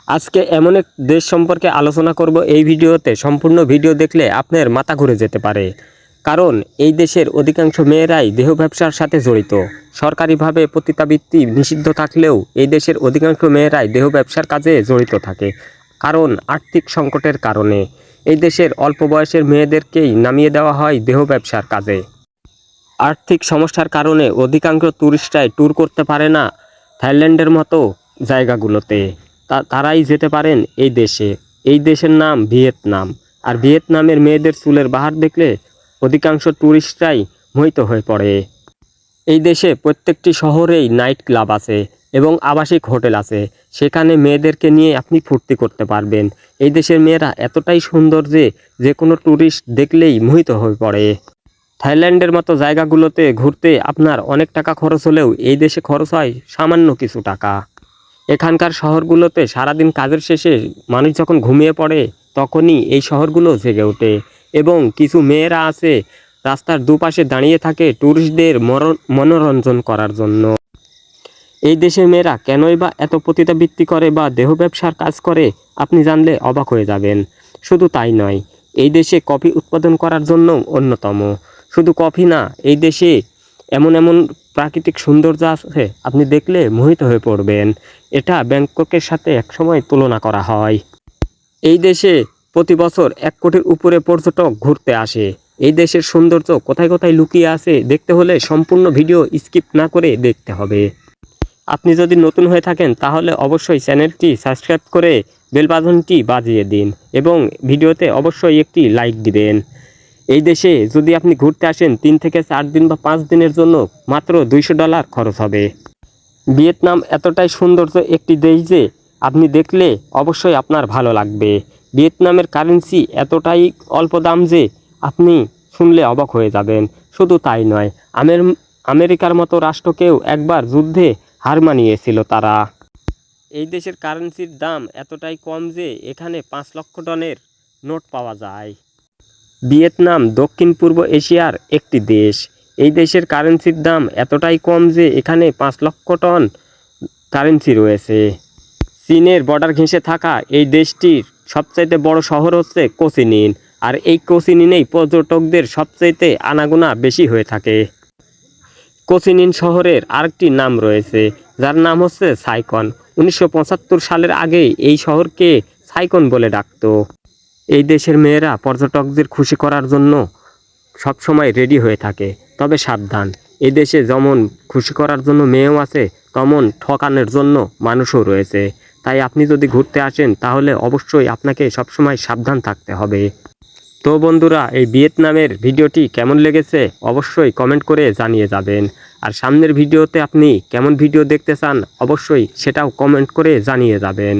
আজকে এমন এক দেশ সম্পর্কে আলোচনা করব এই ভিডিওতে। সম্পূর্ণ ভিডিও দেখলে আপনার মাথা ঘুরে যেতে পারে। কারণ এই দেশের অধিকাংশ মেয়েরাই দেহ ব্যবসার সাথে জড়িত। সরকারিভাবে পতিতাবৃত্তি নিষিদ্ধ থাকলেও এই দেশের অধিকাংশ মেয়েরাই দেহ ব্যবসার কাজে জড়িত থাকে। কারণ আর্থিক সংকটের কারণে এই দেশের অল্প বয়সের মেয়েদেরকেই নামিয়ে দেওয়া হয় দেহ ব্যবসার কাজে। আর্থিক সমস্যার কারণে অধিকাংশ ট্যুরিস্টরাই ট্যুর করতে পারে না থাইল্যান্ডের মতো জায়গাগুলোতে। তারাই যেতে পারেন এই দেশে। এই দেশের নাম ভিয়েতনাম। আর ভিয়েতনামের মেয়েদের চুলের বাহার দেখলে অধিকাংশ ট্যুরিস্টরাই মোহিত হয়ে পড়ে। এই দেশে প্রত্যেকটি শহরেই নাইট ক্লাব আছে এবং আবাসিক হোটেল আছে। সেখানে মেয়েদেরকে নিয়ে আপনি ফুর্তি করতে পারবেন। এই দেশের মেয়েরা এতটাই সুন্দর যে যে কোনো ট্যুরিস্ট দেখলেই মোহিত হয়ে পড়ে। থাইল্যান্ডের মতো জায়গাগুলোতে ঘুরতে আপনার অনেক টাকা খরচ হলেও এই দেশে খরচ হয় সামান্য কিছু টাকা। এখানকার শহরগুলোতে সারাদিন কাজের শেষে মানুষ যখন ঘুমিয়ে পড়ে তখনই এই শহরগুলো জেগে ওঠে এবং কিছু মেয়েরা আছে রাস্তার দুপাশে দাঁড়িয়ে থাকে ট্যুরিস্টদের মনোরঞ্জন করার জন্য। এই দেশের মেয়েরা কেনই বা এত পতিতাবৃত্তি করে বা দেহ ব্যবসার কাজ করে আপনি জানলে অবাক হয়ে যাবেন। শুধু তাই নয়, এই দেশে কফি উৎপাদন করার জন্য অন্যতম। শুধু কফি না, এই দেশে এমন এমন প্রাকৃতিক সৌন্দর্য আছে আপনি দেখলে মোহিত হয়ে পড়বেন। এটা ব্যাংককের সাথে একসময় তুলনা করা হয়। এই দেশে প্রতি বছর 1 কোটির উপরে পর্যটক ঘুরতে আসে। এই দেশের সৌন্দর্য কোথায় কোথায় লুকিয়ে আছে দেখতে হলে সম্পূর্ণ ভিডিও স্কিপ না করে দেখতে হবে। আপনি যদি নতুন হয়ে থাকেন তাহলে অবশ্যই চ্যানেলটি সাবস্ক্রাইব করে বেল বাটনটি বাজিয়ে দিন এবং ভিডিওতে অবশ্যই একটি লাইক দিবেন। এই দেশে যদি আপনি ঘুরতে আসেন 3 থেকে 4 দিন বা 5 দিনের জন্য মাত্র $200 খরচ হবে। ভিয়েতনাম এতটাই সৌন্দর্য একটি দেশ যে আপনি দেখলে অবশ্যই আপনার ভালো লাগবে। ভিয়েতনামের কারেন্সি এতটাই অল্প দাম যে আপনি শুনলে অবাক হয়ে যাবেন। শুধু তাই নয়, আমেরিকার মতো রাষ্ট্রকেও একবার যুদ্ধে হার মানিয়েছিল তারা। এই দেশের কারেন্সির দাম এতটাই কম যে এখানে 5 লক্ষ টনের নোট পাওয়া যায়। ভিয়েতনাম দক্ষিণ পূর্ব এশিয়ার একটি দেশ। এই দেশের কারেন্সির দাম এতটাই কম যে এখানে 5 লক্ষ টন কারেন্সি রয়েছে। চীনের বর্ডার ঘেঁষে থাকা এই দেশটির সবচাইতে বড় শহর হচ্ছে কোচিমিন। আর এই কোচিমিনেই পর্যটকদের সবচাইতে আনাগোনা বেশি হয়ে থাকে। কোচিমিন শহরের আরেকটি নাম রয়েছে যার নাম হচ্ছে সাইকন। 1975 সালের আগে এই শহরকে সাইকন বলে ডাকতো। এই দেশের মেয়েরা পর্যটকদের খুশি করার জন্য সবসময় রেডি হয়ে থাকে। তবে সাবধান, এই দেশে যেমন খুশি করার জন্য মেয়েও আছে তেমন ঠকানোর জন্য মানুষও রয়েছে। তাই আপনি যদি ঘুরতে আসেন তাহলে অবশ্যই আপনাকে সবসময় সাবধান থাকতে হবে। তো বন্ধুরা, এই ভিয়েতনামের ভিডিওটি কেমন লেগেছে অবশ্যই কমেন্ট করে জানিয়ে যাবেন। আর সামনের ভিডিওতে আপনি কেমন ভিডিও দেখতে চান অবশ্যই সেটাও কমেন্ট করে জানিয়ে যাবেন।